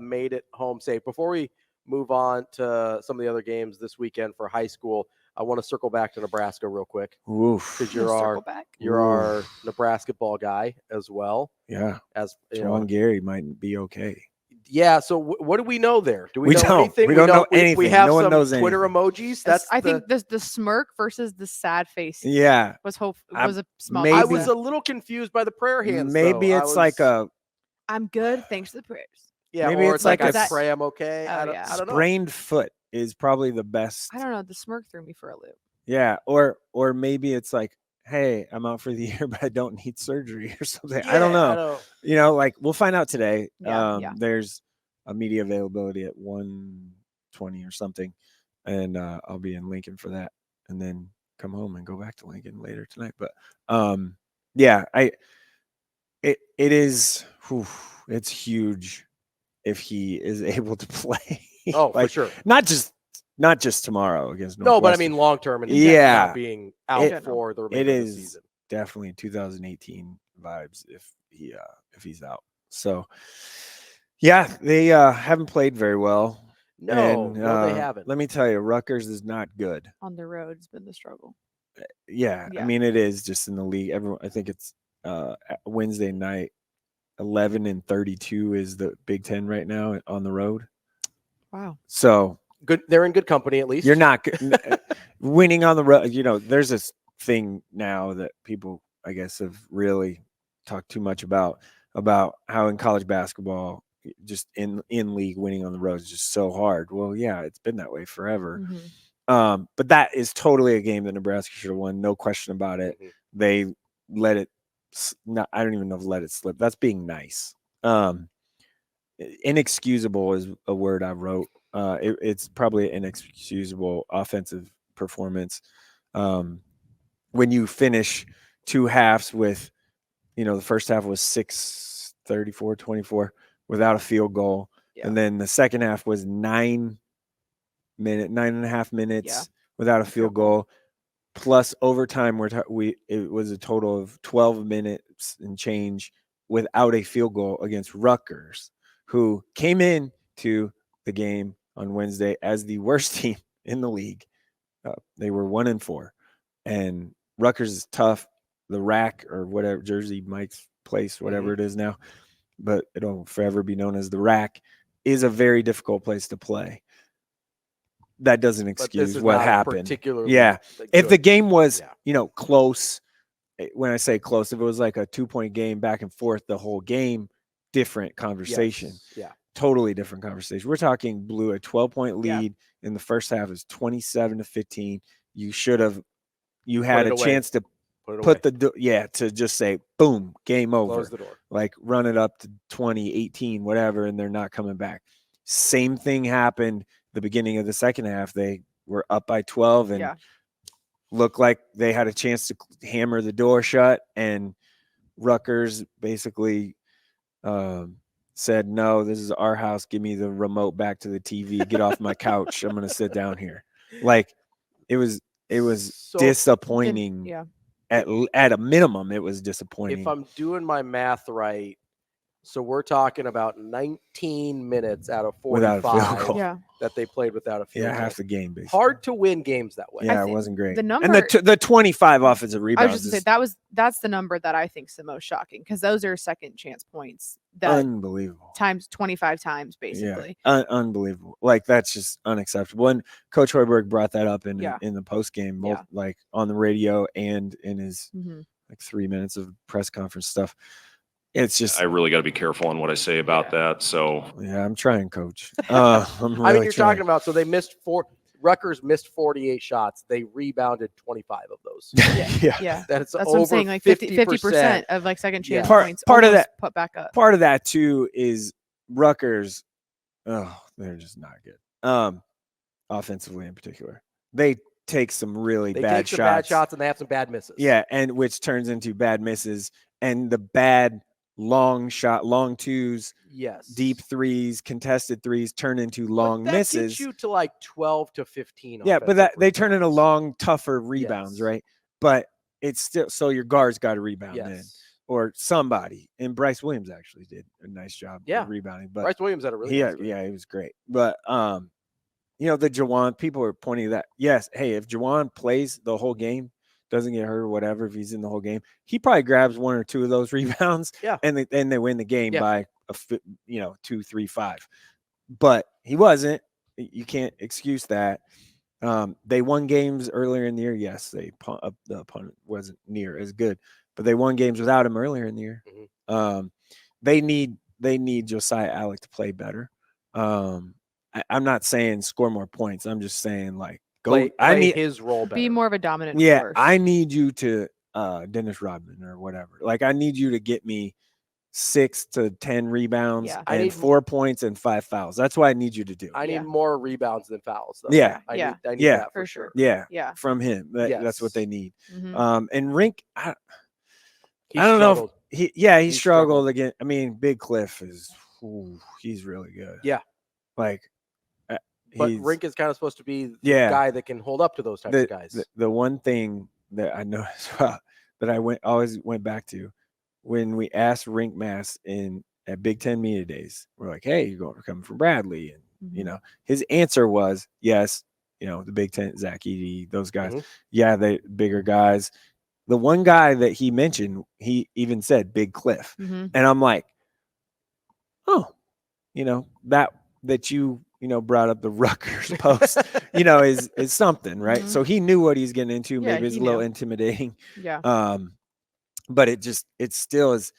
Made it home safe. Before we move on to some of the other games this weekend for high school, I want to circle back to Nebraska real quick. Because you're our Nebrasketball guy as well. Yeah. As Juwan Gary might be okay. Yeah. So what do we know there? Do we know don't. anything? We don't know anything. We have no one some knows Twitter anything. emojis. I think the smirk versus the sad face. Yeah. Was a small. I was a little confused by the prayer hands. Maybe it's like a. I'm good. Thanks to the prayers. Yeah. Maybe or it's like I pray I'm okay. Oh, I don't know. Sprained foot is probably the best. I don't know. The smirk threw me for a loop. Yeah. Or maybe it's like, hey, I'm out for the year, but I don't need surgery or something. Yeah, I don't know. Like we'll find out today. Yeah. There's a media availability at 1:20 or something, and I'll be in Lincoln for that, and then come home and go back to Lincoln later tonight. But it is. It's huge if he is able to play. Oh, for sure. Not just tomorrow against Northwestern. No, but I mean long term and not being out for the remainder of the season. Definitely 2018 vibes if he's out. So yeah, they haven't played very well. No, they haven't. Let me tell you, Rutgers is not good. On the road, it's been the struggle. Yeah, I mean it is just in the league. I think it's Wednesday night. 11-32 is the Big Ten right now on the road. Wow. So good. They're in good company at least. You're not winning on the road. There's this thing now that people, I guess, have really talked too much about how in college basketball, just in league winning on the road is just so hard. Well, yeah, it's been that way forever. Mm-hmm. But that is totally a game that Nebraska should have won. No question about it. Mm-hmm. They let it. I don't even know if let it slip. That's being nice. Inexcusable is a word I wrote. It's probably an inexcusable offensive performance. When you finish two halves with, the first half was 6:34-24 without a field goal. Yeah. And then the second half was 9.5 minutes without a field goal. Plus overtime, it was a total of 12 minutes and change without a field goal against Rutgers, who came in to the game on Wednesday as the worst team in the league. They were 1-4, and Rutgers is tough. The Rack or whatever, Jersey Mike's place, whatever it is now, but it'll forever be known as the Rack, is a very difficult place to play. That doesn't excuse what happened. Yeah. If the game was, close, when I say close, if it was like a 2-point game back and forth the whole game, different conversation. Yes. Yeah. Totally different conversation. We're talking blew a 12-point lead in the first half. Is 27-15. You had a chance to to just say, boom, game over. Close the door. Like run it up to 20, 18, whatever, and they're not coming back. Same thing happened the beginning of the second half. They were up by 12 and looked like they had a chance to hammer the door shut, and Rutgers basically said, no, this is our house. Give me the remote back to the TV. Get off my couch. I'm going to sit down here. Like it was so disappointing. At a minimum, it was disappointing. If I'm doing my math right, so we're talking about 19 minutes out of 45 that they played without a field goal. Yeah, half the game, basically. Hard to win games that way. Yeah, it wasn't great. The number, and the 25 offensive rebounds. I was just going to say that's the number that I think is the most shocking, because those are second chance points. Unbelievable. Times 25 times, basically. Yeah, unbelievable. Like that's just unacceptable. And Coach Hoiberg brought that up in the post game, like on the radio and in his 3 minutes of press conference stuff. It's just I really got to be careful on what I say about that. So I'm trying, Coach. You're talking about, so they missed Rutgers missed 48 shots. They rebounded 25 of those. That's what over I'm saying. Like 50% of like second chance points. Part of that put back up. Part of that too is Rutgers. Oh, they're just not good. Offensively in particular, they take some really bad shots. And they have some bad misses. Yeah, and which turns into bad misses, and the bad long twos, deep threes, contested threes turn into long misses. That gets you to like 12 to 15. Yeah, but they turn into long, tougher rebounds, right? But it's still, so your guards got to rebound in, or somebody. And Bryce Williams actually did a nice job of rebounding. But Bryce Williams had a really nice game. Yeah, he was great. But the Juwan, people are pointing to that. Yes, hey, if Juwan plays the whole game, doesn't get hurt or whatever, if he's in the whole game, he probably grabs 1 or 2 of those rebounds. Yeah. And they win the game by 2, 3, 5. But he wasn't. You can't excuse that. They won games earlier in the year. Yes, the opponent wasn't near as good, but they won games without him earlier in the year. Mm-hmm. They need Josiah Alec to play better. I'm not saying score more points. I'm just saying I need his role better. Be more of a dominant force. I need you to Dennis Rodman or whatever. I need you to get me 6 to 10 rebounds and 4 points and 5 fouls. That's what I need you to do. I need more rebounds than fouls, though. Yeah. I need that for sure. Yeah. From him. That's what they need. Mm-hmm. And Rink, I don't know if he struggled again. I mean, Big Cliff he's really good. Yeah. But Rink is kind of supposed to be the guy that can hold up to those types of guys. The one thing that I know as well that I always went back to when we asked Rink Mass at Big Ten Media Days, we're like, "Hey, you're coming from Bradley," and his answer was yes. The Big Ten, Zach Edey, those guys, they bigger guys. The one guy that he mentioned, he even said Big Cliff, and I'm like, oh, that you brought up the Rutgers post, is something, right? Mm-hmm. So he knew what he's getting into. Yeah, Maybe it's a little intimidating. Yeah. But it still is.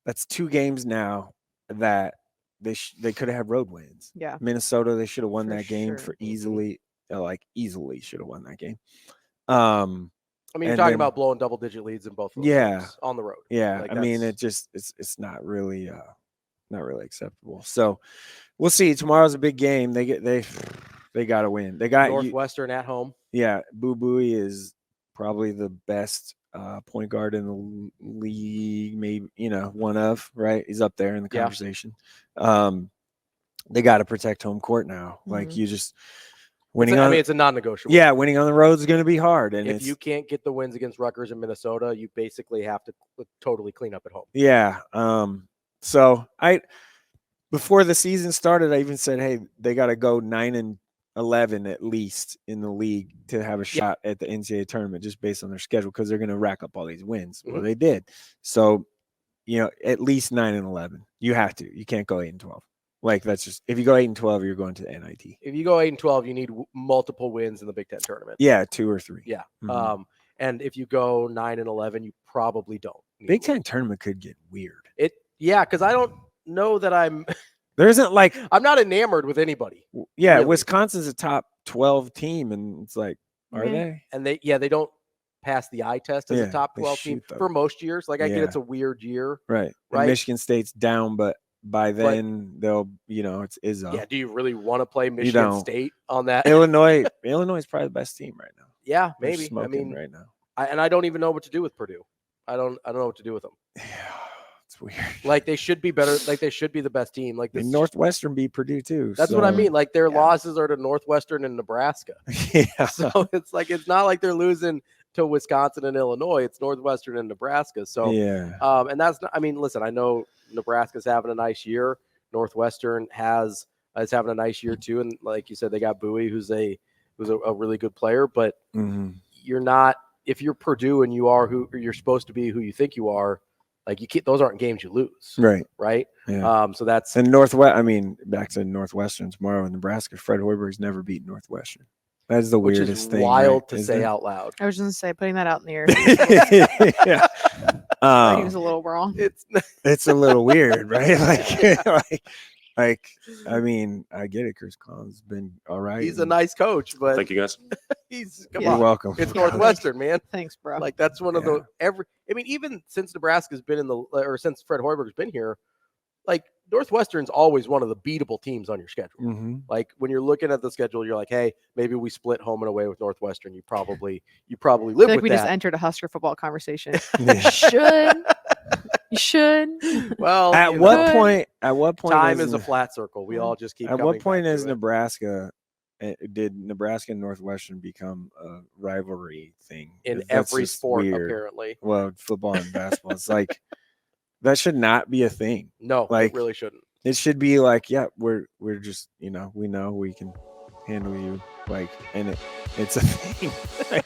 That's 2 games now that they could have had road wins. Yeah. Minnesota, they should have won that game sure. easily should have won that game. You're talking about blowing double-digit leads in both of those games on the road. Yeah, it's not really acceptable. So we'll see. Tomorrow's a big game. They got to win. They got Northwestern at home. Yeah, Boo Buie is probably the best point guard in the league. Maybe one of, right. He's up there in the conversation. They got to protect home court now. You just. It's a non-negotiable. Yeah, winning on the road is going to be hard. And if you can't get the wins against Rutgers and Minnesota, you basically have to totally clean up at home. Yeah. So before the season started, I even said, hey, they got to go 9-11 at least in the league to have a shot at the NCAA tournament, just based on their schedule, because they're going to rack up all these wins. Well, they did. So, at least 9-11. You have to. You can't go 8-12. That's just, if you go 8-12, you're going to the NIT. If you go 8-12, you need multiple wins in the Big Ten tournament. Yeah, 2 or 3. Yeah. Mm-hmm. And if you go 9-11, you probably don't. Big Ten tournament could get weird. Because I don't know that there isn't I'm not enamored with anybody. Yeah, really. Wisconsin's a top 12 team, and it's are they? And they don't pass the eye test as a top 12 team for most years. I get it's a weird year. Right. And Michigan State's down, but by then they'll, it's Izzo. Yeah. Do you really want to play Michigan State on that? Illinois is probably the best team right now. Yeah, maybe. Right now. I don't even know what to do with Purdue. I don't know what to do with them. Yeah, it's weird. They should be better. They should be the best team. Northwestern beat Purdue too. That's what I mean. Their losses are to Northwestern and Nebraska. Yeah. So it's not like they're losing to Wisconsin and Illinois. It's Northwestern and Nebraska. So and that's not. Listen. I know Nebraska's having a nice year. Northwestern is having a nice year too. And like you said, they got Bowie, who's a really good player. But you're not. If you're Purdue and you are who you're supposed to be, who you think you are, you can't. Those aren't games you lose. Right. Yeah. So that's and back to Northwestern tomorrow in Nebraska. Fred Hoiberg's never beaten Northwestern. That's the weirdest thing. Wild to say out loud. I was just going to say, putting that out in the air. Yeah. He was a little wrong. It's a little weird, right? I get it. Chris Collins has been all right. He's a nice coach, but thank you guys. You're welcome. It's Northwestern, man. Thanks, bro. That's one of the even since Nebraska's been since Fred Hoiberg's been here, Northwestern's always one of the beatable teams on your schedule. Mm-hmm. When you're looking at the schedule, you're like, hey, maybe we split home and away with Northwestern. You probably live with we that. Just entered a Husker football conversation. You should. Well, at what point time is a flat circle. We all just keep. At what point is Nebraska? Did Nebraska and Northwestern become a rivalry thing in every sport? Weird. Apparently, well, football and basketball. It's That should not be a thing. No, like it really shouldn't. It should be like, yeah, we're just, we know we can handle you, like, and it's a thing.